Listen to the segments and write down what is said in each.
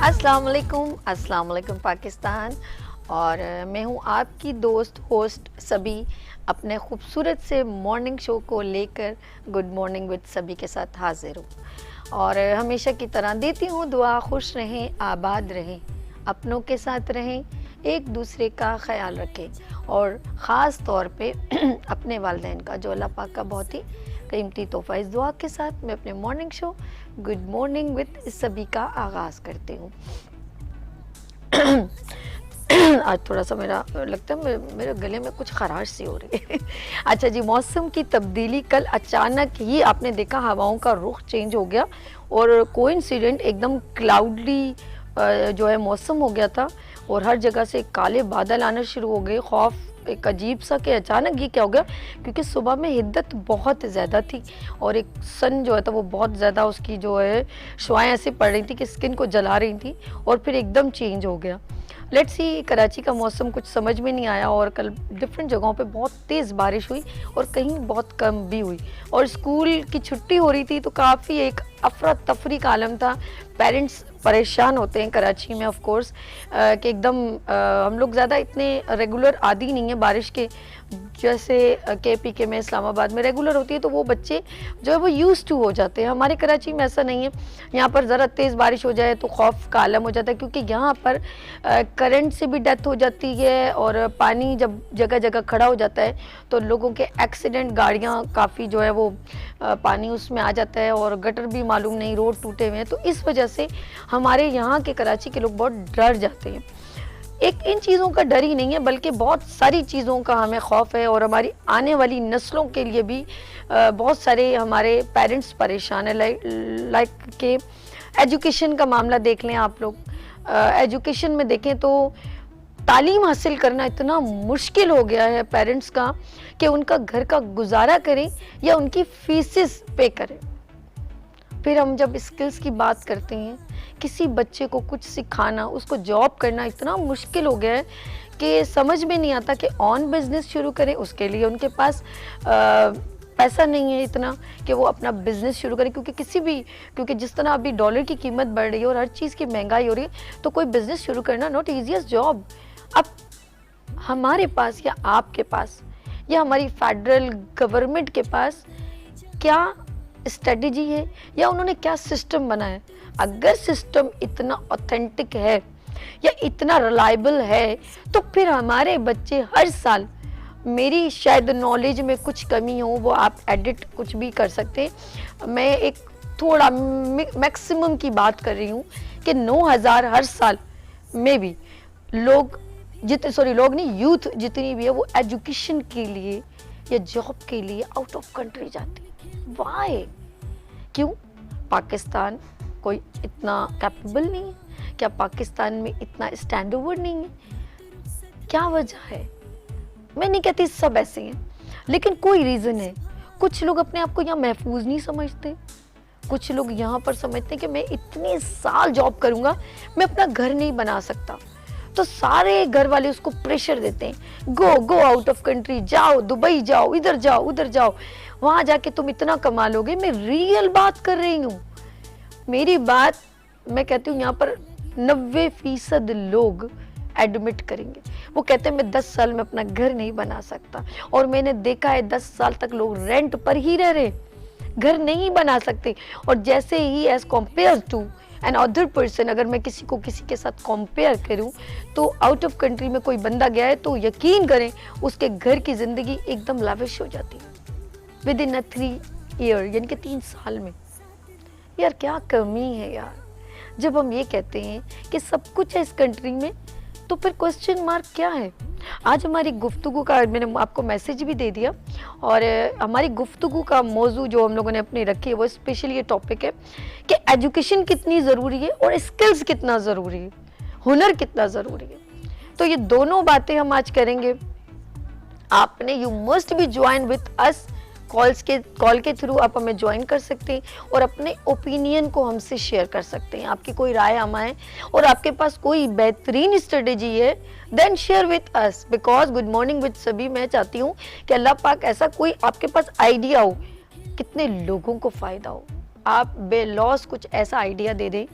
अस्सलाम वालेकुम पाकिस्तान। और मैं हूँ आपकी दोस्त होस्ट सभी, अपने खूबसूरत से मॉर्निंग शो को लेकर गुड मॉर्निंग विद सभी के साथ हाजिर हूँ। और हमेशा की तरह देती हूँ दुआ, खुश रहें, आबाद रहें, अपनों के साथ रहें, एक दूसरे का ख्याल रखें और ख़ास तौर पे अपने वालिदैन का, जो अल्लाह पाक का बहुत ही कीमती तोहफ़ा। इस दुआ के साथ मैं अपने morning show good morning with सभी का आगाज़ करती हूँ। आज थोड़ा सा मेरा लगता है मेरे गले में कुछ खराश सी हो रही है। अच्छा जी, मौसम की तब्दीली, कल अचानक ही आपने देखा हवाओं का रुख चेंज हो गया और कोइंसिडेंट एकदम क्लाउडली जो है मौसम हो गया था और हर जगह से काले बादल आना शुरू हो गए। खौफ एक अजीब सा कि अचानक ये क्या हो गया, क्योंकि सुबह में हिद्दत बहुत ज़्यादा थी और एक सन जो है था वो बहुत ज़्यादा, उसकी जो है शुआएं ऐसी पड़ रही थी कि स्किन को जला रही थी और फिर एकदम चेंज हो गया। लेट्स सी, कराची का मौसम कुछ समझ में नहीं आया और कल डिफरेंट जगहों पे बहुत तेज़ बारिश हुई और कहीं बहुत कम भी हुई और स्कूल की छुट्टी हो रही थी तो काफ़ी एक अफरा तफरी का आलम था। पेरेंट्स परेशान होते हैं कराची में ऑफ कोर्स कि एकदम हम लोग ज़्यादा इतने रेगुलर आदी नहीं है बारिश के, जैसे KPK में, इस्लामाबाद में रेगुलर होती है तो वो बच्चे जो है वो यूज़ टू हो जाते हैं। हमारे कराची में ऐसा नहीं है, यहाँ पर ज़रा तेज़ बारिश हो जाए तो खौफ का आलम हो जाता है, क्योंकि यहाँ पर करंट से भी डेथ हो जाती है और पानी जब जगह जगह खड़ा हो जाता है तो लोगों के एक्सीडेंट, गाड़ियाँ काफ़ी जो है वो पानी उसमें आ जाता है और गटर भी मालूम नहीं, रोड टूटे हुए हैं, तो इस वजह से हमारे यहाँ के कराची के लोग बहुत डर जाते हैं। एक इन चीज़ों का डर ही नहीं है बल्कि बहुत सारी चीज़ों का हमें खौफ है और हमारी आने वाली नस्लों के लिए भी बहुत सारे हमारे पेरेंट्स परेशान है। लाइक के एजुकेशन का मामला देख लें आप लोग। एजुकेशन में देखें तो तालीम हासिल करना इतना मुश्किल हो गया है पेरेंट्स का कि उनका घर का गुजारा करें या उनकी फीसेस पे करें। फिर हम जब स्किल्स की बात करते हैं, किसी बच्चे को कुछ सिखाना, उसको जॉब करना इतना मुश्किल हो गया है कि समझ में नहीं आता कि ऑन बिजनेस शुरू करें, उसके लिए उनके पास पैसा नहीं है इतना कि वो अपना बिजनेस शुरू करें, क्योंकि जिस तरह अभी डॉलर की कीमत बढ़ रही है और हर चीज़ की महंगाई हो रही है तो कोई बिजनेस शुरू करना नॉट ईजीएस्ट जॉब। अब हमारे पास या आपके पास या हमारी फेडरल गवर्नमेंट के पास क्या स्ट्रेटजी है या उन्होंने क्या सिस्टम बनाया है? अगर सिस्टम इतना ऑथेंटिक है या इतना रिलायबल है तो फिर हमारे बच्चे हर साल, मेरी शायद नॉलेज में कुछ कमी हो, वो आप एडिट कुछ भी कर सकते हैं, मैं एक थोड़ा मैक्सिमम की बात कर रही हूँ कि 9,000 हर साल में भी लोग लोग नहीं, यूथ जितनी भी है वो एजुकेशन के लिए या जॉब के लिए आउट ऑफ कंट्री जाती है। वाई? क्यों? पाकिस्तान कोई इतना कैपेबल नहीं है? क्या पाकिस्तान में इतना स्टैंडर्ड नहीं है? क्या वजह है? मैं नहीं कहती सब ऐसे हैं, लेकिन कोई रीज़न है। कुछ लोग अपने आप को यहाँ महफूज नहीं समझते, कुछ लोग यहाँ पर समझते हैं कि मैं इतने साल जॉब करूँगा, मैं अपना घर नहीं बना सकता, तो सारे घर वाले उसको प्रेशर देते हैं, गो आउट ऑफ कंट्री, जाओ दुबई जाओ, इधर जाओ उधर जाओ, वहाँ जाके तुम इतना कमा लोगे। मैं रियल बात कर रही हूँ, मेरी बात मैं कहती हूँ यहाँ पर 90% लोग एडमिट करेंगे। वो कहते हैं मैं 10 साल में अपना घर नहीं बना सकता, और मैंने देखा है 10 साल तक लोग रेंट पर ही रह रहे, घर नहीं बना सकते। और जैसे ही as compare to an other person, अगर मैं किसी को किसी के साथ कंपेयर करूं तो आउट ऑफ कंट्री में कोई बंदा गया है तो यकीन करें उसके घर की ज़िंदगी एकदम लाविश हो जाती है विद इन 3 ईयर, यानी कि 3 साल में। यार क्या कमी है यार, जब हम ये कहते हैं कि सब कुछ है इस कंट्री में तो फिर क्वेश्चन मार्क क्या है? आज हमारी गुफ्तगू का, मैंने आपको मैसेज भी दे दिया, और हमारी गुफ्तगू का मौजू जो हम लोगों ने अपनी रखी है वो स्पेशली ये टॉपिक है कि एजुकेशन कितनी ज़रूरी है और स्किल्स कितना ज़रूरी है, हुनर कितना ज़रूरी है। तो ये दोनों बातें हम आज करेंगे। आपने you must be join with us, call के थ्रू आप हमें ज्वाइन कर सकते हैं और अपने ओपिनियन को हमसे शेयर कर सकते हैं। आपकी कोई राय हम आए और आपके पास कोई बेहतरीन स्ट्रेटेजी है, then share with us, because good morning with सभी मैं चाहती हूँ कि अल्लाह पाक ऐसा कोई आपके पास आइडिया हो, कितने लोगों को फ़ायदा हो, आप बेलॉस कुछ ऐसा आइडिया दे दें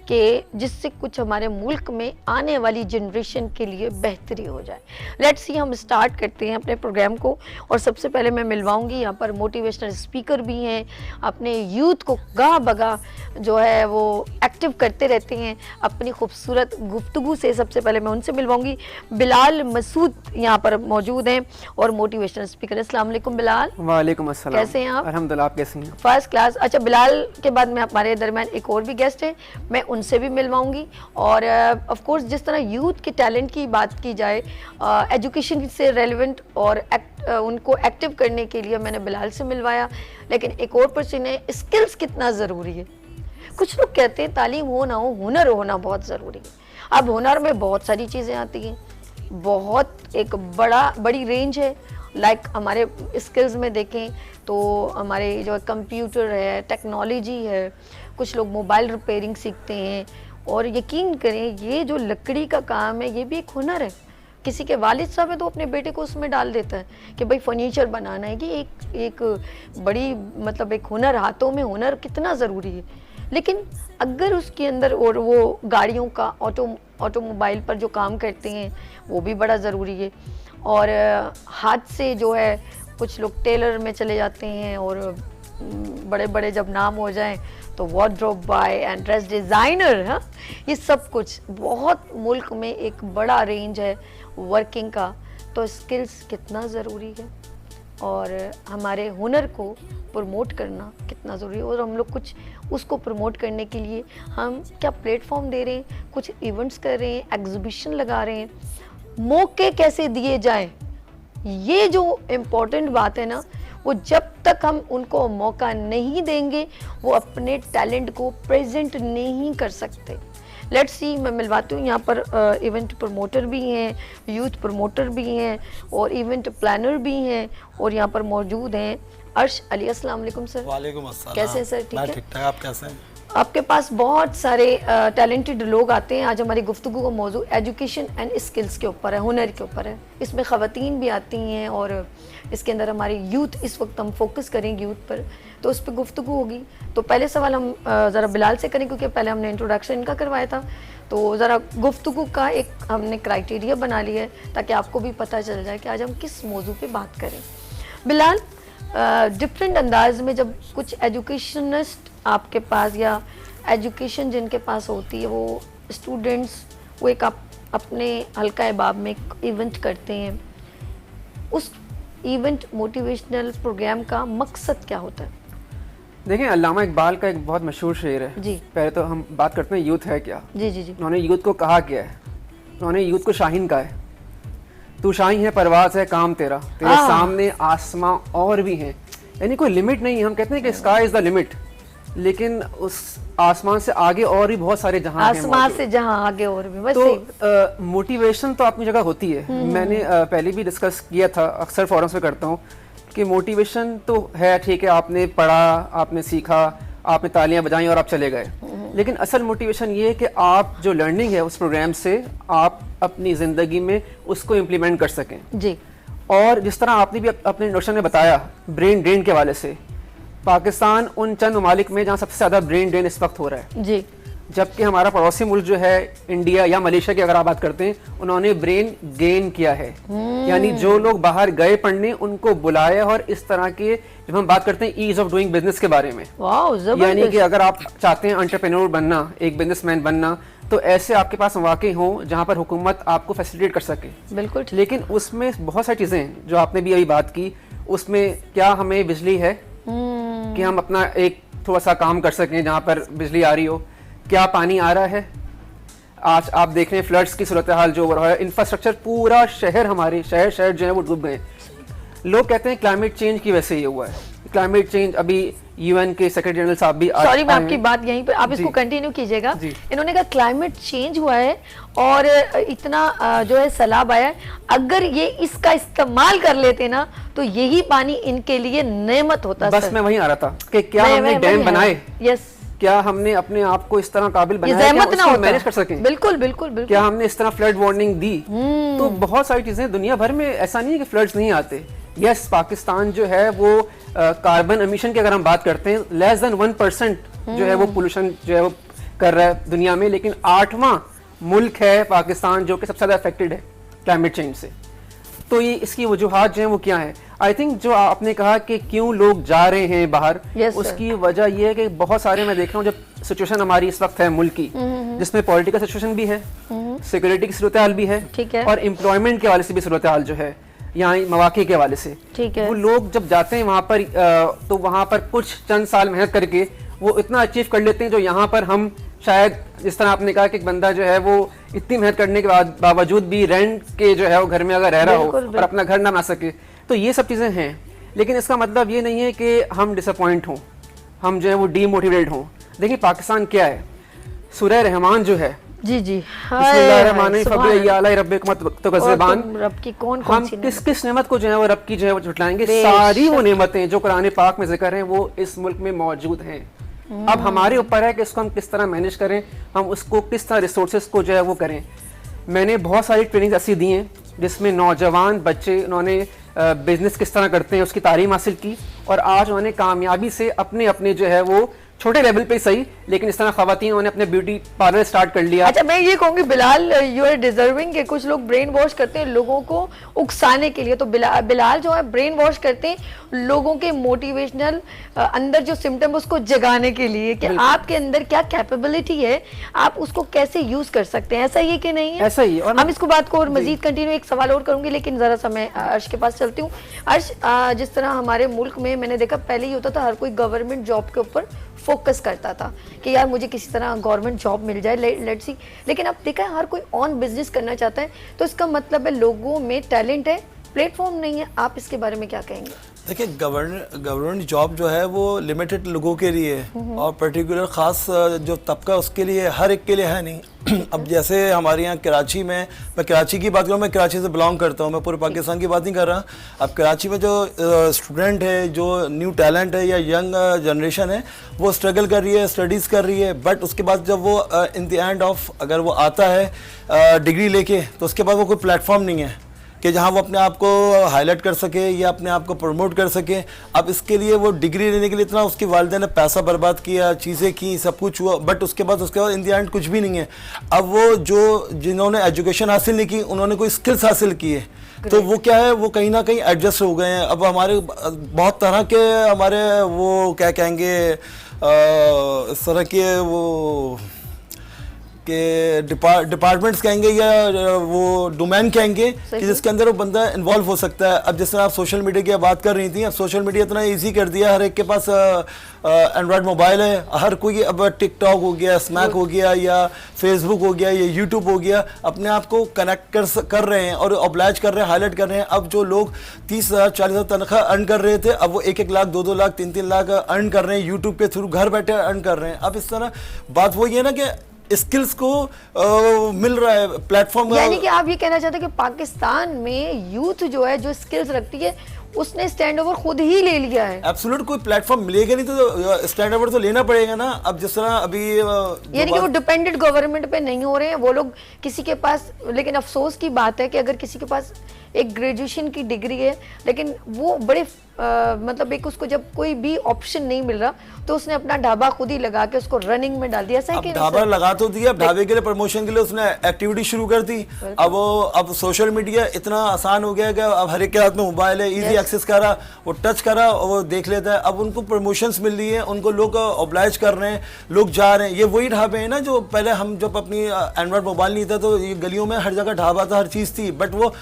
कि जिससे कुछ हमारे मुल्क में आने वाली जनरेशन के लिए बेहतरी हो जाए। लेट्स सी, हम स्टार्ट करते हैं अपने प्रोग्राम को। और सबसे पहले मैं मिलवाऊंगी, यहाँ पर मोटिवेशनल स्पीकर भी हैं, अपने यूथ को गाह बगा जो है वो एक्टिव करते रहते हैं अपनी खूबसूरत गुफ्तगू से। सबसे पहले मैं उनसे मिलवाऊंगी। बिलाल मसूद यहाँ पर मौजूद हैं और मोटिवेशनल स्पीकर। अस्सलाम वालेकुम बिलाल। वालेकुम अस्सलाम। कैसे हैं आप? अल्हम्दुलिल्लाह, आप कैसे हैं? First class. अच्छा, बिलाल के बाद में हमारे दरमियान एक और भी गेस्ट है, मैं उनसे भी मिलवाऊंगी। और ऑफ कोर्स जिस तरह यूथ के टैलेंट की बात की जाए, एजुकेशन से रेलेवेंट और उनको एक्टिव करने के लिए मैंने बिलाल से मिलवाया। लेकिन एक और पर्सन है, स्किल्स कितना ज़रूरी है। कुछ लोग कहते हैं तालीम हो ना हो, हुनर होना बहुत ज़रूरी है। अब हुनर में बहुत सारी चीज़ें आती हैं, बहुत एक बड़ी रेंज है। लाइक हमारे स्किल्स में देखें तो हमारे जो कंप्यूटर है, टेक्नोलॉजी है, कुछ लोग मोबाइल रिपेयरिंग सीखते हैं। और यकीन करें, ये जो लकड़ी का काम है ये भी एक हुनर है। किसी के वालिद साहब है तो अपने बेटे को उसमें डाल देता है कि भाई फर्नीचर बनाना है, कि एक बड़ी मतलब एक हुनर, हाथों में हुनर कितना ज़रूरी है। लेकिन अगर उसके अंदर, और वो गाड़ियों का ऑटोमोबाइल पर जो काम करते हैं वो भी बड़ा ज़रूरी है। और हाथ से जो है कुछ लोग टेलर में चले जाते हैं, और बड़े बड़े जब नाम हो जाएं तो wardrobe boy and dress designer. हाँ, ये सब कुछ बहुत मुल्क में एक बड़ा रेंज है वर्किंग का। तो स्किल्स कितना ज़रूरी है और हमारे हुनर को प्रमोट करना कितना ज़रूरी है। और हम लोग कुछ उसको प्रमोट करने के लिए हम क्या प्लेटफॉर्म दे रहे हैं, कुछ इवेंट्स कर रहे हैं, एग्जीबिशन लगा रहे हैं, मौके कैसे दिए जाएं। ये जो इम्पोर्टेंट बात है ना, वो जब तक हम उनको मौका नहीं देंगे वो अपने टैलेंट को प्रेजेंट नहीं कर सकते। लेट्स सी, मैं मिलवाती हूँ यहाँ पर इवेंट प्रमोटर भी हैं, यूथ प्रमोटर भी हैं और इवेंट प्लानर भी हैं। और यहाँ पर मौजूद हैं अर्श अली। अस्सलाम वालेकुम सर। वालेकुम अस्सलाम। कैसे हैं सर? ठीक है, ठीक ठाक। आप कैसे हैं? आपके पास बहुत सारे टैलेंटेड लोग आते हैं। आज हमारी गुफ्तगू का मौजू एजुकेशन एंड स्किल्स के ऊपर है, हुनर के ऊपर है। इसमें ख़वातीन भी आती हैं और इसके अंदर हमारी यूथ, इस वक्त हम फोकस करेंगे यूथ पर, तो उस पर गुफ्तगू होगी। तो पहले सवाल हम ज़रा बिलाल से करें, क्योंकि पहले हमने इंट्रोडक्शन इनका करवाया था। तो ज़रा गुफ्तगू का एक हमने क्राइटेरिया बना लिया है ताकि आपको भी पता चल जाए कि आज हम किस मौजू पे बात करें। बिलाल, डिफरेंट अंदाज में जब कुछ एजुकेशनिस्ट आपके पास, या एजुकेशन जिनके पास होती है, वो स्टूडेंट्स, वो एक अपने हल्का अहबाब में एक इवेंट करते हैं, उस इवेंट मोटिवेशनल प्रोग्राम का मकसद क्या होता है? देखिए, अल्लामा इकबाल का एक बहुत मशहूर शेर है जी। पहले तो हम बात करते हैं यूथ है क्या। जी जी जी। उन्होंने यूथ को कहा क्या है? उन्होंने यूथ को शाहीन कहा है। तू शाहीन है, परवाज़ है, काम तेरा, तेरे सामने आसमां और भी हैं। यानी कोई लिमिट नहीं है। हम कहते हैं कि स्काई इज़ द लिमिट, लेकिन उस आसमान से आगे और भी बहुत सारे जहां हैं। आसमान से जहां आगे और भी। बस तो मोटिवेशन तो अपनी जगह होती है। मैंने पहले भी डिस्कस किया था, अक्सर फोरम्स पे करता हूँ कि मोटिवेशन तो है, ठीक है, आपने पढ़ा, आपने सीखा, आपने तालियां बजाई और आप चले गए। लेकिन असल मोटिवेशन ये है कि आप जो लर्निंग है उस प्रोग्राम से आप अपनी ज़िंदगी में उसको इम्प्लीमेंट कर सकें जी। और जिस तरह आपने भी अपने इंट्रोडक्शन में बताया ब्रेन ड्रेन के हवाले से, पाकिस्तान उन चंद ममालिक में जहाँ सबसे ज़्यादा ब्रेन ड्रेन इस वक्त हो रहा है जी। जबकि हमारा पड़ोसी मुल्क जो है इंडिया या मलेशिया की अगर आप बात करते हैं, उन्होंने ब्रेन गेन किया है। यानी जो लोग बाहर गए पढ़ने उनको बुलाया। और इस तरह के जब हम बात करते हैं ईज ऑफ डूइंग बिजनेस के बारे में, यानी कि अगर आप चाहते हैं एंटरप्रेन्योर बनना, एक बिजनेसमैन बनना, तो ऐसे आपके पास मौके हों जहाँ पर हुकूमत आपको फैसिलिटेट कर सके। बिल्कुल। लेकिन उसमें बहुत सारी चीज़ें जो आपने भी अभी बात की, उसमें क्या हमें बिजली है कि हम अपना एक थोड़ा सा काम कर सकें जहाँ पर बिजली आ रही हो, क्या पानी आ रहा है। आज आप देख रहे हैं फ्लड्स की सूरत हाल जो हो रहा है, इंफ्रास्ट्रक्चर पूरा शहर, हमारे शहर जो है वो डूब गए। लोग कहते हैं क्लाइमेट चेंज की वजह से ये हुआ है। क्लाइमेट चेंज, अभी यूएन के सेक्रेटरी जनरल साहब भी, सॉरी मैं आपकी बात यहीं पर, आप इसको कंटिन्यू कीजिएगा। इन्होंने कहा क्लाइमेट चेंज हुआ है और इतना जो है सैलाब आया है, अगर ये इसका इस्तेमाल कर लेते ना तो यही पानी इनके लिए नेमत होता। बस मैं वहीं आ रहा था कि क्या हमने डैम बनाए, यस, क्या हमने अपने आप को इस तरह काबिल बनाया कि उसको मैनेज कर सकें। बिल्कुल बिल्कुल बिल्कुल। क्या हमने इस तरह फ्लड वार्निंग दी। तो बहुत सारी चीजें दुनिया भर में, ऐसा नहीं है कि फ्लड्स नहीं आते। यस, पाकिस्तान जो है वो कार्बन एमिशन की अगर हम बात करते हैं, लेस देन 1% जो है वो पोल्यूशन जो है वो कर रहा है दुनिया में, लेकिन 8वां मुल्क है पाकिस्तान जो कि सबसे ज़्यादा अफेक्टेड है क्लाइमेट चेंज से। तो ये इसकी वजूहात जो हैं वो क्या है? आई थिंक जो आपने कहा कि क्यों लोग जा रहे हैं बाहर, Yes, उसकी वजह ये है कि बहुत सारे मैं देख रहा हूँ जब सिचुएशन हमारी इस वक्त है मुल्क की, जिसमें पॉलिटिकल सिचुएशन भी है, सिक्योरिटी की सूरत हाल भी है, ठीक है। और एम्प्लॉयमेंट के हवाले से भी सूरत हाल जो है, यहाँ मौके के हवाले से, ठीक है। वो लोग जब जाते हैं वहाँ पर तो वहाँ पर कुछ चंद साल मेहनत करके वो इतना अचीव कर लेते हैं जो यहाँ पर हम शायद, जिस तरह आपने कहा कि एक बंदा जो है वो इतनी मेहनत करने के बावजूद भी रेंट के जो है वो घर में अगर रह रहा हो और अपना घर ना बना सके, तो ये सब चीज़ें हैं। लेकिन इसका मतलब ये नहीं है कि हम डिसअपॉइंट हों, हम जो है वो डीमोटिवेट हों। देखिए पाकिस्तान क्या है, सूरह रहमान जो है, जी जी, रब की कौन किस नेमत को जो है वो रब की जो है वो झुटलाएंगे। सारी वो नेमतें जो कुरान पाक में जिक्र हैं वो इस मुल्क में मौजूद हैं। अब हमारे ऊपर है कि इसको हम किस तरह मैनेज करें, हम उसको किस तरह रिसोर्सेज को जो है वो करें। मैंने बहुत सारी ट्रेनिंग ऐसी दी हैं जिसमें नौजवान बच्चे, उन्होंने बिजनेस किस तरह करते हैं उसकी तालीम हासिल की, और आज उन्होंने कामयाबी से अपने अपने जो है वो छोटे लेवल पे सही, लेकिन इस तरह खवातीन उन्होंने अपने ब्यूटी पार्लर स्टार्ट कर लिया। अच्छा, मैं ये कहूँगी बिलाल, यू आर डिजर्विंग कि कुछ लोग ब्रेन वॉश करते हैं लोगों को उकसाने के लिए, तो बिलाल जो है ब्रेन वॉश करते हैं लोगों के मोटिवेशनल अंदर जो सिम्टम उसको जगाने के लिए कि आपके अंदर क्या कैपेबिलिटी है, आप उसको कैसे यूज कर सकते हैं। ऐसा ही है कि नहीं है? ऐसा ही है। और हम इसको बात को और मजीद कंटिन्यू, एक सवाल और करूंगी, लेकिन जरा सा मैं अर्श के पास चलती हूँ। अर्श, जिस तरह हमारे मुल्क में मैंने देखा पहले ही होता था हर कोई गवर्नमेंट जॉब के ऊपर फोकस करता था कि यार मुझे किसी तरह गवर्नमेंट जॉब मिल जाए, लेट्स सी। लेकिन अब देखा है हर कोई ऑन बिजनेस करना चाहता है, तो इसका मतलब है लोगों में टैलेंट है, प्लेटफॉर्म नहीं है। आप इसके बारे में क्या कहेंगे? देखिए, गवर्नमेंट जॉब जो है वो लिमिटेड लोगों के लिए है और पर्टिकुलर ख़ास जो तबका उसके लिए, हर एक के लिए है नहीं। अब जैसे हमारे यहाँ कराची में, मैं कराची की बात करूँ, मैं कराची से बिलोंग करता हूँ, मैं पूरे पाकिस्तान की बात नहीं कर रहा। अब कराची में जो स्टूडेंट है, जो न्यू टैलेंट है या यंग जनरेशन है, वो स्ट्रगल कर रही है, स्टडीज़ कर रही है, बट उसके बाद जब वो इन द एंड ऑफ अगर वो आता है डिग्री लेके, तो उसके बाद वो कोई प्लेटफॉर्म नहीं है कि जहाँ वो अपने आप को हाईलाइट कर सके या अपने आप को प्रमोट कर सके। अब इसके लिए वो डिग्री लेने के लिए इतना उसकी वालिदैन ने पैसा बर्बाद किया, चीज़ें की, सब कुछ हुआ, बट उसके बाद इन द एंड कुछ भी नहीं है। अब वो जो जिन्होंने एजुकेशन हासिल नहीं की, उन्होंने कोई स्किल्स हासिल की है, तो वो क्या है, वो कहीं ना कहीं एडजस्ट हो गए हैं। अब हमारे बहुत तरह के हमारे वो क्या कहेंगे इस तरह के वो के डिपार्टमेंट्स कहेंगे या वो डोमेन कहेंगे कि जिसके अंदर वो बंदा इन्वॉल्व हो सकता है। अब जैसे आप सोशल मीडिया की बात कर रही थी, अब सोशल मीडिया इतना इजी कर दिया, हर एक के पास एंड्रॉयड मोबाइल है, हर कोई अब टिकटॉक हो गया, स्नैक हो गया, या फेसबुक हो गया, या यूट्यूब हो गया, अपने आप को कनेक्ट कर रहे हैं और ऑब्लाइज कर रहे हैं, हाईलाइट कर रहे हैं। अब जो लोग 30,000 40,000 तनख्वाह अर्न कर रहे थे, अब वो 1-1 लाख 2-2 लाख 3-3 लाख अर्न कर रहे हैं यूट्यूब के थ्रू, घर बैठे अर्न कर रहे हैं। अब इस तरह बात वही है ना कि स्किल्स को मिल रहा है प्लेटफॉर्म। यानी कि आप ये कहना चाहते हैं कि पाकिस्तान में यूथ जो है, जो स्किल्स रखती है, उसने स्टैंड ओवर खुद ही ले लिया है। एब्सोल्यूट, कोई प्लेटफॉर्म मिलेगा नहीं तो स्टैंड ओवर तो लेना पड़ेगा ना। अब जिस तरह अभी यानी कि वो डिपेंडेंट गवर्नमेंट पे नहीं हो रहे हैं वो लोग, किसी के पास, लेकिन अफसोस की बात है कि अगर किसी के पास एक ग्रेजुएशन की डिग्री है, लेकिन वो बड़े मतलब एक उसको जब कोई भी ऑप्शन नहीं मिल रहा, तो उसने अपना ढाबा खुद ही लगा के उसको रनिंग में डाल दिया। ऐसा है कि ढाबा लगा तो दिया, ढाबे के लिए प्रमोशन के लिए उसने एक्टिविटी शुरू कर दी। अब सोशल मीडिया इतना आसान हो गया कि अब हर एक के हाथ में मोबाइल है, इजी एक्सेस करा, वो टच करा और वो देख लेता है। अब उनको प्रमोशंस मिल रही है, उनको लोग ऑब्लाइज कर रहे हैं, लोग जा रहे हैं। ये वही ढाबे हैं ना जो पहले हम जब अपनी एंड्रॉयड मोबाइल नहीं था तो ये गलियों में हर जगह ढाबा था, हर चीज़ थी, बट वो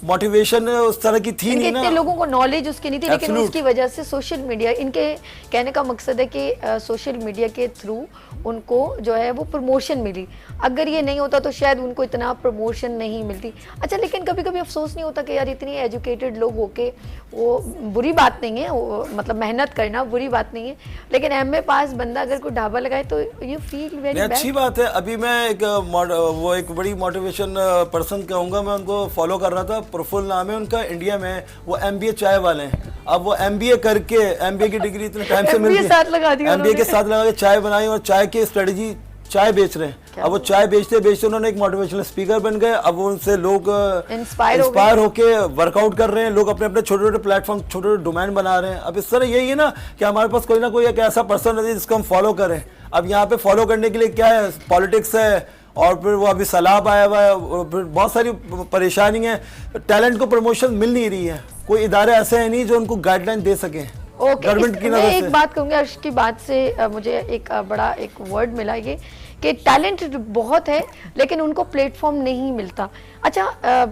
मोटिवेशन उस तरह की थी नहीं ना, इतने लोगों को नॉलेज उसकी नहीं थी। लेकिन उसकी वजह से सोशल मीडिया, इनके कहने का मकसद है कि सोशल मीडिया के थ्रू उनको जो है वो प्रमोशन मिली। अगर ये नहीं होता तो शायद उनको इतना प्रमोशन नहीं मिलती। अच्छा, लेकिन कभी कभी अफसोस नहीं होता कि यार इतनी एजुकेटेड लोग होके, वो बुरी बात नहीं है, वो मतलब मेहनत करना बुरी बात नहीं है, लेकिन एमए पास बंदा अगर कोई ढाबा लगाए तो यू फील वेरी बैड। अच्छी बात है। अभी मैं एक बड़ी मोटिवेशन पर्सन कहूँगा, मैं उनको फॉलो कर रहा था, प्रफुल्ल नाम है उनका, इंडिया में वो MBA चाय वाले हैं। अब वो MBA करके, MBA की डिग्री इतने टाइम से मिल गई, MBA के साथ लगा के चाय बनाई और चाय की स्ट्रेटजी चाय बेच रहे हैं। अब वो चाय बेचते बेचते उन्होंने एक मोटिवेशनल स्पीकर बन गए। अब उनसे लोग इंस्पायर होके वर्कआउट कर रहे हैं। लोग अपने अपने छोटे छोटे प्लेटफॉर्म, छोटे छोटे डोमेन बना रहे हैं। अब इस तरह यही है ना कि हमारे पास कोई ना कोई एक ऐसा पर्सन है जिसको हम फॉलो करें। अब यहाँ पे फॉलो करने के लिए क्या है, पॉलिटिक्स है, और फिर वो अभी सैलाब आया हुआ है, और फिर बहुत सारी परेशानी है। टैलेंट को प्रमोशन मिल नहीं रही है। कोई इदारे ऐसे हैं नहीं जो उनको गाइडलाइन दे सके गवर्नमेंट की मैं नजर एक से। बात कहूंगी अर्श की बात से, मुझे एक बड़ा एक वर्ड मिला ये कि टैलेंट बहुत है लेकिन उनको प्लेटफॉर्म नहीं मिलता। अच्छा,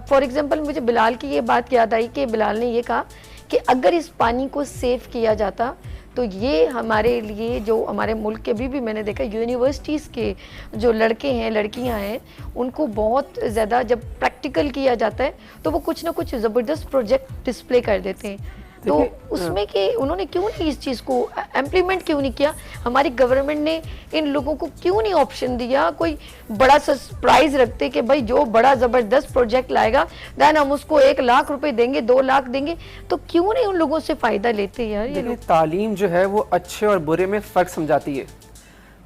फॉर एग्जांपल मुझे बिलाल की ये बात याद आई कि बिलाल ने ये कहा कि अगर इस पानी को सेव किया जाता तो ये हमारे लिए, जो हमारे मुल्क के भी मैंने देखा यूनिवर्सिटीज़ के जो लड़के हैं लड़कियां हैं, उनको बहुत ज़्यादा जब प्रैक्टिकल किया जाता है तो वो कुछ ना कुछ ज़बरदस्त प्रोजेक्ट डिस्प्ले कर देते हैं। तो उसमें कि उन्होंने क्यों नहीं इस चीज़ को इम्प्लीमेंट क्यों नहीं किया? हमारी गवर्नमेंट ने इन लोगों को क्यों नहीं ऑप्शन दिया? कोई बड़ा सरप्राइज रखते कि भाई जो बड़ा ज़बरदस्त प्रोजेक्ट लाएगा देन हम उसको 1 लाख रुपए देंगे, 2 लाख देंगे। तो क्यों नहीं उन लोगों से फ़ायदा लेते यार ये लोग? तालीम जो है वो अच्छे और बुरे में फ़र्क समझाती है।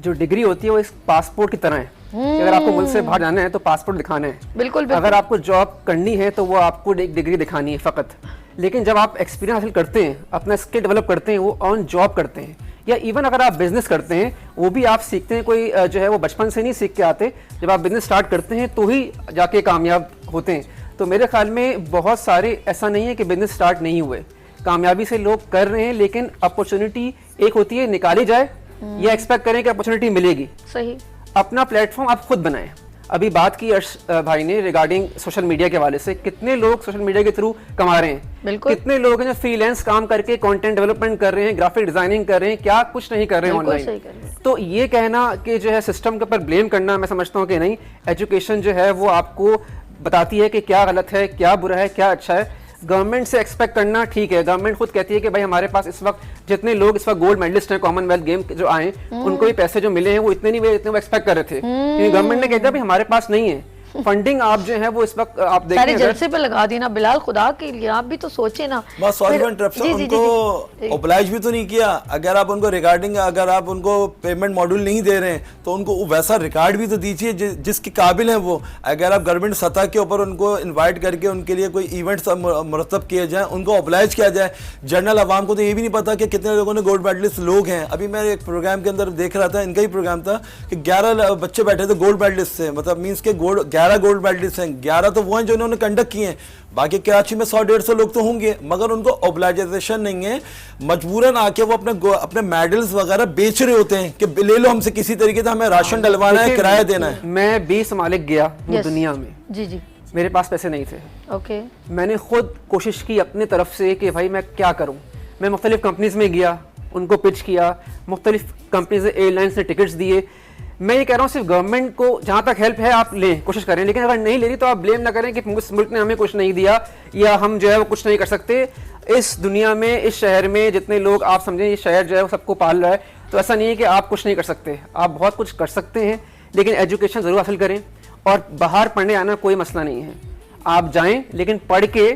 जो डिग्री होती है वो एक पासपोर्ट की तरह है कि अगर आपको मुल्क से बाहर जाना है तो पासपोर्ट दिखाना है। बिल्कुल, बिल्कुल। अगर आपको जॉब करनी है तो वो आपको एक डिग्री दिखानी है फ़कत। लेकिन जब आप एक्सपीरियंस हासिल करते हैं, अपना स्किल डेवलप करते हैं, वो ऑन जॉब करते हैं, या इवन अगर आप बिजनेस करते हैं वो भी आप सीखते हैं। कोई जो है वो बचपन से नहीं सीख के आते, जब आप बिजनेस स्टार्ट करते हैं तो ही जाके कामयाब होते हैं। तो मेरे ख्याल में बहुत सारे ऐसा नहीं है कि बिजनेस स्टार्ट नहीं हुए, कामयाबी से लोग कर रहे हैं, लेकिन अपॉर्चुनिटी एक होती है निकाली जाए या एक्सपेक्ट करें कि अपॉर्चुनिटी मिलेगी। सही। अपना प्लेटफॉर्म आप खुद बनाएं। अभी बात की अर्श भाई ने रिगार्डिंग सोशल मीडिया के हवाले से, कितने लोग सोशल मीडिया के थ्रू कमा रहे हैं, बिल्कुल। कितने लोग हैं जो फ्रीलांस काम करके कंटेंट डेवलपमेंट कर रहे हैं, ग्राफिक डिजाइनिंग कर रहे हैं, क्या कुछ नहीं कर रहे हैं ऑनलाइन। तो ये कहना कि जो है सिस्टम के ऊपर ब्लेम करना, मैं समझता हूँ कि नहीं। एजुकेशन जो है वो आपको बताती है कि क्या गलत है, क्या बुरा है, क्या अच्छा है। गवर्नमेंट से एक्सपेक्ट करना ठीक है, गवर्नमेंट खुद कहती है कि भाई हमारे पास इस वक्त जितने लोग इस वक्त गोल्ड मेडलिस्ट हैं कॉमनवेल्थ गेम जो आए, उनको भी पैसे जो मिले हैं वो इतने नहीं मिले इतने वो एक्सपेक्ट कर रहे थे, क्योंकि गवर्नमेंट ने कह दिया भाई हमारे पास नहीं है फंडिंग। आप जो है वो इस वक्त आप देखें सारे जलसे पे लगा देना। बिलाल खुदा के लिए आप भी तो सोचे ना। बस सॉरी फॉर इंटरप्शन, उनको ओब्लाइज भी तो नहीं किया। अगर आप उनको रिगार्डिंग, अगर आप उनको पेमेंट मॉड्यूल नहीं दे रहे हैं तो उनको वैसा रिकॉर्ड भी तो दीजिए जिसके काबिल है वो। अगर आप गवर्नमेंट सतह के ऊपर उनको इन्वाइट करके उनके लिए कोई इवेंट्स मुरतब किए जाए, उनको ओब्लाइज किया जाए। जनरल आवाम को तो ये भी नहीं पता कि कितने लोगों ने गोल्ड मेडलिस्ट लोग हैं। अभी मैं एक प्रोग्राम के अंदर देख रहा था, इनका ही प्रोग्राम था कि 11 बच्चे बैठे थे गोल्ड मेडलिस्ट से, मतलब मीन्स के 11 गोल्ड मेडलिस्ट हैं। 11 तो वो हैं जो इन्होंने कंडक्ट किए हैं, बाकी कराची में 100-150 लोग तो होंगे, मगर उनको ऑब्लाइजेशन नहीं है। मजबूरन आके वो अपने मेडल्स वगैरह बेच रहे होते हैं कि ले लो हमसे, किसी तरीके से हमें राशन डलवाना है, किराया देना है। मैं 20 मालिक गया दुनिया में, जी जी, मेरे पास पैसे नहीं थे। ओके। मैंने खुद कोशिश की अपने तरफ से कि भाई मैं क्या करूं। मैं मुख्तलिफ कंपनीज में गया, उनको पिच किया, मुख्तलिफ कंपनीज एयरलाइंस ने टिकट्स दिए। मैं ये कह रहा हूँ सिर्फ गवर्नमेंट को जहाँ तक हेल्प है आप लें, कोशिश करें, लेकिन अगर नहीं ले रही तो आप ब्लेम ना करें कि इस मुल्क ने हमें कुछ नहीं दिया या हम जो है वो कुछ नहीं कर सकते। इस दुनिया में, इस शहर में जितने लोग आप समझें ये शहर जो है वो सबको पाल रहा है, तो ऐसा नहीं है कि आप कुछ नहीं कर सकते। आप बहुत कुछ कर सकते हैं, लेकिन एजुकेशन ज़रूर हासिल करें। और बाहर पढ़ने आना कोई मसला नहीं है, आप जाएं, लेकिन पढ़ के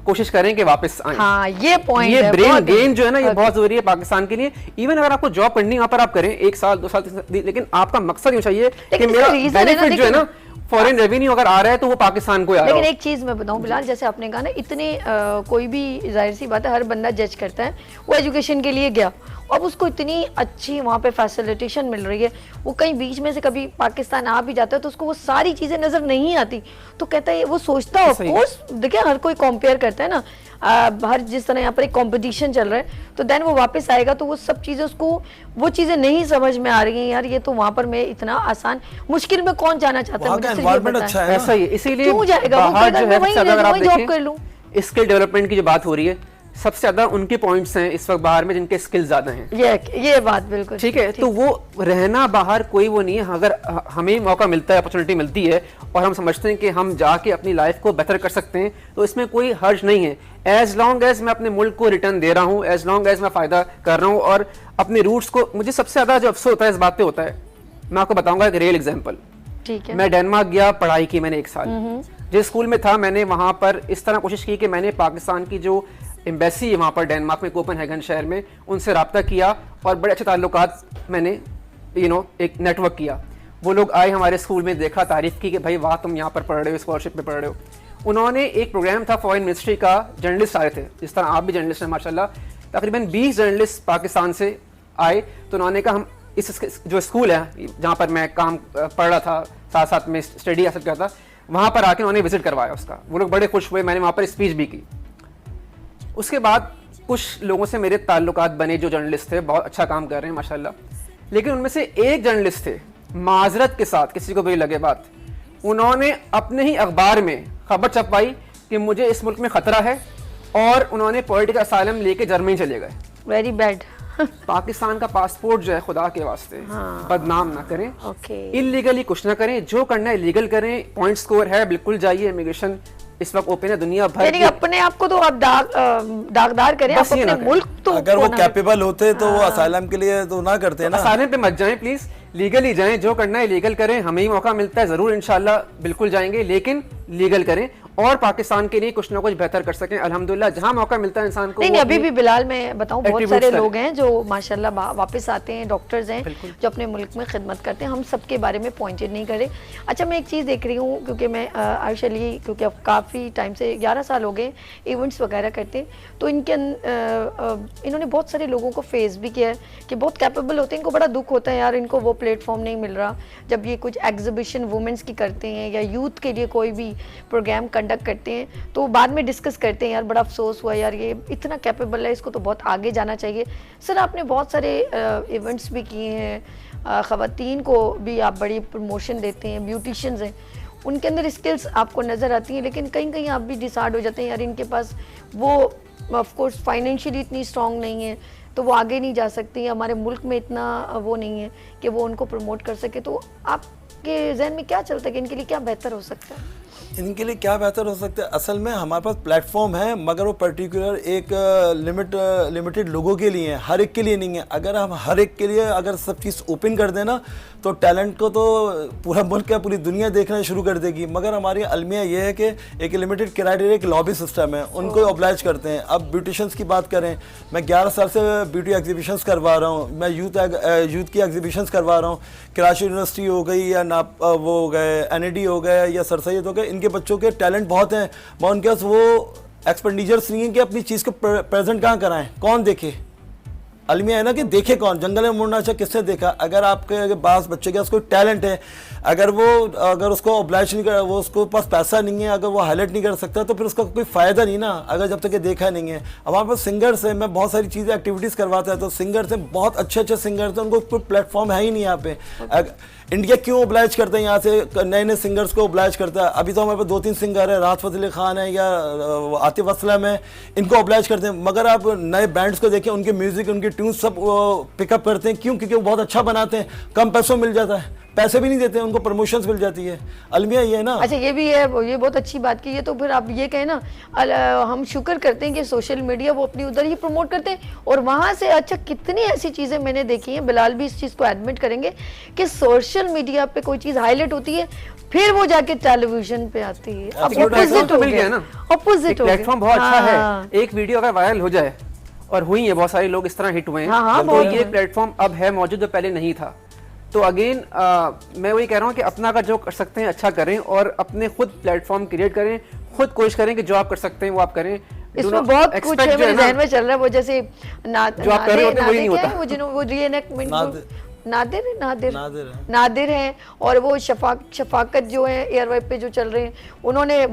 कोशिश करें कि वापस आएं। हाँ, ये पॉइंट ये है, ब्रेन गेन जो है ना ये बहुत जरूरी है पाकिस्तान के लिए। इवन अगर आपको जॉब करनी है वहां पर आप करें 1 साल 2 साल 3 साल, लेकिन आपका मकसद ये चाहिए कि मेरा बेनिफिट जो है ना फॉरेन रेवेन्यू अगर आ रहा है तो वो पाकिस्तान को आ रहा है। लेकिन एक चीज मैं बताऊं बिलाल, जैसे आपने कहा ना, इतने कोई भी जाहिर सी बात है हर बंदा जज करता है। वो एजुकेशन के लिए गया, अब उसको इतनी अच्छी वहाँ पे फैसिलिटेशन मिल रही है, वो कहीं बीच में से कभी पाकिस्तान आ भी जाता है तो उसको वो सारी चीज़ें नज़र नहीं आती, तो कहता है वो सोचता है। ऑफ कोर्स देखिए हर कोई कंपेयर करता है ना, हर जिस तरह यहाँ पर एक कंपटीशन चल रहा है, तो देन वो वापस आएगा तो वो सब चीज़ें उसको वो चीज़ें नहीं समझ में आ रही हैं। यार ये तो वहाँ पर मैं इतना आसान, मुश्किल में कौन जाना चाहता है, मुझे सिर्फ ये बताएं। ऐसा ही, इसीलिए क्यों जाएगा वो, वही जॉब कर लूँ। स्किल डेवलपमेंट की जो बात हो रही है, सबसे ज्यादा उनके पॉइंट्स हैं इस वक्त बाहर में जिनके स्किल ज्यादा हैं। ये बात बिल्कुल ठीक है। तो वो रहना बाहर कोई वो नहीं है। अगर हमें मौका मिलता है, अपॉर्चुनिटी मिलती है और हम समझते हैं कि हम जाके अपनी लाइफ को बेहतर कर सकते हैं, तो इसमें कोई हर्ज नहीं है। एज लॉन्ग एज मैं अपने मुल्क को रिटर्न दे रहा हूँ, एज लॉन्ग एज मैं फायदा कर रहा हूँ और अपने रूट्स को, मुझे सबसे ज्यादा जो अफसोस होता है इस बात पे होता है, मैं आपको बताऊंगा एक रियल एग्जाम्पल। ठीक है। मैं डेनमार्क गया, पढ़ाई की मैंने 1 साल। जिस स्कूल में था मैंने वहां पर इस तरह कोशिश की कि मैंने पाकिस्तान की जो एम्बेसी है वहाँ पर डेनमार्क में, कोपेनहेगन शहर में, उनसे रब्ता किया और बड़े अच्छे ताल्लुकात मैंने एक नेटवर्क किया। वो लोग आए हमारे स्कूल में, देखा, तारीफ की कि भाई वाह तुम यहाँ पर पढ़ रहे हो, स्कॉलरशिप पे पढ़ रहे हो। उन्होंने एक प्रोग्राम था फॉरेन मिनिस्ट्री का, जर्नलिस्ट आए थे, जिस तरह आप भी जर्नलिस्ट हैं माशाल्लाह, तकरीबन 20 जर्नलिस्ट पाकिस्तान से आए। तो उन्होंने कहा हम इस जो स्कूल है जहाँ पर मैं काम पढ़ रहा था, साथ साथ में स्टडी हासिल करता, वहाँ पर आके उन्होंने विजिट करवाया उसका। वो लोग बड़े खुश हुए, मैंने वहाँ पर स्पीच भी की। उसके बाद कुछ लोगों से मेरे ताल्लुकात बने जो जर्नलिस्ट थे, बहुत अच्छा काम कर रहे हैं माशाल्लाह, लेकिन उनमें से एक जर्नलिस्ट थे, माजरत के साथ, किसी को बुरी लगे बात, उन्होंने अपने ही अखबार में खबर छपवाई कि मुझे इस मुल्क में खतरा है, और उन्होंने पॉलिटिकल असाइलम लेके जर्मनी चले गए। Very bad. पाकिस्तान का पासपोर्ट जो है खुदा के वास्ते बदनाम ना करें, इलीगली कुछ ना करें, जो करना है लीगल करें। पॉइंट स्कोर है, बिल्कुल जाइए, इमिग्रेशन इस वक्त ओपन है दुनिया भर यानी अपने आप को तो आप दागदार करें, आप अपने मुल्क तो अगर वो कैपेबल होते तो वो असाइलम के लिए तो ना करते ना। असाइलम पे मत जाएं प्लीज, लीगली जाएं, जो करना है लीगल करें। हमें ही मौका मिलता है, जरूर इंशाल्लाह बिल्कुल जाएंगे, लेकिन लीगल करें और पाकिस्तान के लिए कुछ ना कुछ बेहतर कर सकें। अल्हम्दुलिल्लाह जहां मौका मिलता है इंसान को। नहीं, अभी भी बिलाल मैं बताऊं बहुत सारे लोग हैं जो माशाल्लाह वापस आते हैं, डॉक्टर्स हैं जो अपने मुल्क में खिदमत करते हैं, हम सबके बारे में पॉइंटेड नहीं करें। अच्छा, मैं एक चीज़ देख रही हूँ, क्योंकि मैं आयशा अली, क्योंकि अब काफ़ी टाइम से 11 साल हो गए इवेंट्स वगैरह करते हैं, तो इनके इन्होंने बहुत सारे लोगों को फेस भी किया है कि बहुत कैपेबल होते हैं, इनको बड़ा दुख होता है यार इनको वो प्लेटफॉर्म नहीं मिल रहा। जब ये कुछ एग्जीबिशन वुमेंस की करते हैं या यूथ के लिए कोई भी प्रोग्राम कंडक्ट करते हैं, तो बाद में डिस्कस करते हैं यार बड़ा अफसोस हुआ यार, ये इतना कैपेबल है, इसको तो बहुत आगे जाना चाहिए। सर आपने बहुत सारे इवेंट्स भी किए हैं, ख़वातीन को भी आप बड़ी प्रमोशन देते हैं, ब्यूटिशियंस हैं, उनके अंदर स्किल्स आपको नज़र आती हैं, लेकिन कहीं कहीं आप भी डिसाइड हो जाते हैं यार इनके पास वो ऑफ कोर्स फाइनेंशियली इतनी स्ट्रांग नहीं है, तो वो आगे नहीं जा सकती, हमारे मुल्क में इतना वो नहीं है कि वो उनको प्रमोट कर सके। तो आपके जहन में क्या चलता है कि इनके लिए क्या बेहतर हो सकता है? इनके लिए क्या बेहतर हो सकता है, असल में हमारे पास प्लेटफॉर्म है, मगर वो पर्टिकुलर एक लिमिटेड लोगों के लिए है, हर एक के लिए नहीं है। अगर हम हर एक के लिए अगर सब चीज़ ओपन कर देना तो टैलेंट को तो पूरा मुल्क या पूरी दुनिया देखना शुरू कर देगी। मगर हमारी अलमिया ये है कि एक लिमिटेड क्राइटेरिया, एक लॉबी सिस्टम है, उनको ऑब्लाइज करते हैं। अब ब्यूटिशंस की बात करें, मैं 11 साल से ब्यूटी एग्जीबिशंस करवा रहा हूँ, मैं यूथ की एग्जीबिशंस करवा रहा हूँ। कराची यूनिवर्सिटी हो गई या वो हो गए NAD हो गए या सर सैयद हो गए, इनके बच्चों के टैलेंट बहुत हैं, मैं उनके पास वो एक्सपेंडिचर्स नहीं है कि अपनी चीज़ को प्रेजेंट कहाँ कराएं, कौन देखे। अलमिया है ना कि देखे कौन, जंगल में मुड़ना अच्छा किसने देखा। अगर आपके पास बच्चे के पास कोई टैलेंट है, अगर उसको ऑब्लाइज नहीं कर, वो उसको पास पैसा नहीं है, अगर वो हाईलाइट नहीं कर सकता तो फिर उसका कोई फ़ायदा नहीं ना, अगर जब तक ये देखा नहीं है। हमारे पास सिंगर्स हैं, मैं बहुत सारी चीज़ें एक्टिविटीज़ करवाता है, तो सिंगर्स हैं, बहुत अच्छे सिंगर्स हैं, उनको कोई प्लेटफॉर्म है ही नहीं यहाँ पे। इंडिया क्यों ओब्लाइज करते हैं यहाँ से नए नए सिंगर्स को ओब्लाइज करता है? अभी तो हमारे पास 2-3 सिंगर है, राहत फ़तेह अली खान है या आतिफ असलम है, इनको ओब्लाइज करते हैं। मगर आप नए बैंड्स को देखें, उनके म्यूज़िक, उनके ट्यून सब पिकअप करते हैं, क्यों? क्योंकि वो बहुत अच्छा बनाते हैं, कम पैसों मिल जाता है, पैसे भी नहीं देते हैं उनको, प्रमोशंस मिल जाती है। अलमिया ये है ना। अच्छा, ये भी है, ये बहुत अच्छी बात की है। तो फिर आप ये कहें ना, हम शुक्र करते हैं कि सोशल मीडिया वो अपनी उधर ही प्रमोट करते हैं, और वहाँ से अच्छा कितनी ऐसी चीज़ें मैंने देखी हैं, बिलाल भी इस चीज़ को एडमिट करेंगे कि सोशल मीडिया पे कोई चीज़ हाईलाइट होती है, फिर वो जाके टेलीविजन पे आती है। अब ऑपोजिट हो गया ना, ऑपोजिट हो गया। प्लेटफॉर्म बहुत अच्छा है, एक वीडियो अगर वायरल हो जाए, और हुई है बहुत सारे लोग इस तरह हिट हुए हैं, तो ये प्लेटफॉर्म अब है मौजूद, जो पहले नहीं था। तो अगेन मैं वही कह रहा हूँ कि अपना अगर जो कर सकते हैं अच्छा करें, और अपने खुद प्लेटफॉर्म क्रिएट करें, खुद कोशिश करें कि जो आप कर सकते हैं वो आप करें। इसमें बहुत कुछ है मेरे ज़हन में चल रहा है, वो जैसे जो आप कर रहे होते हैं वही नहीं होता, वो रीएनेक्टमेंट नादिर हैं, और वो शफाकत जो है एयरवेव पे जो चल रहे हैं, उन्होंने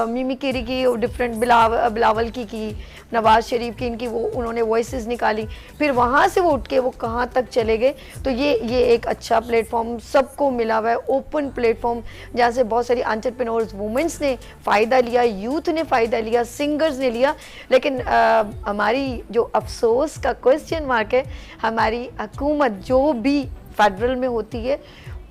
मिमिक्री की, डिफरेंट बिलावल की, नवाज शरीफ की, इनकी वो उन्होंने वॉइसेस निकाली, फिर वहाँ से वो उठ के वो कहाँ तक चले गए। तो ये एक अच्छा प्लेटफॉर्म सबको मिला हुआ है, ओपन प्लेटफॉर्म, जहाँ से बहुत सारी एंटरप्रेन्योर्स वुमेंस ने फ़ायदा लिया, यूथ ने फ़ायदा लिया, सिंगर्स ने लिया। लेकिन हमारी जो अफसोस का क्वेश्चन मार्क है, हमारी हुकूमत जो भी फेडरल में होती है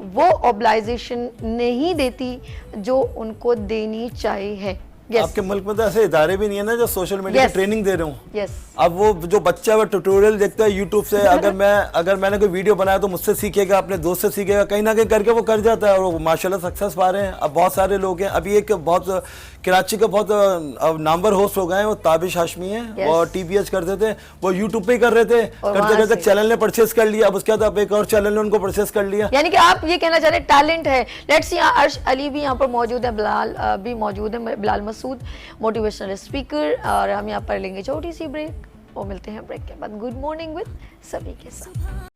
वो ऑब्लाइजेशन नहीं देती जो उनको देनी चाहिए है। Yes. आपके मुल्क में तो ऐसे इदारे भी नहीं है ना जो सोशल मीडिया Yes. की ट्रेनिंग दे रहे हूँ। यस अब वो जो बच्चा वो ट्यूटोरियल देखता है यूट्यूब से, अगर मैंने कोई वीडियो बनाया तो मुझसे सीखेगा, अपने दोस्त से सीखेगा, कहीं ना कहीं करके वो कर जाता है और वो माशाल्लाह सक्सेस पा रहे हैं। अब बहुत सारे लोग हैं, अभी एक बहुत कराची का बहुत नामवर होस्ट हो गए हैं, वो ताबिश हाशमी हैं। Yes. और TBH करते थे, वो यूट्यूब पे ही कर रहे थे, और करते वहाँ करते से- चैनल ने परचेस कर लिया। अब उसके बाद अब एक और चैनल ने उनको परचेस कर लिया। यानी कि आप ये कहना चाह रहे हैं टैलेंट है। लेट्स सी, अर्श अली भी यहाँ पर मौजूद है, बिलाल भी मौजूद है, बिलाल मसूद मोटिवेशनल स्पीकर, और हम यहाँ पर लेंगे छोटी सी ब्रेक और मिलते हैं ब्रेक के बाद गुड मॉर्निंग विद सभी के साथ।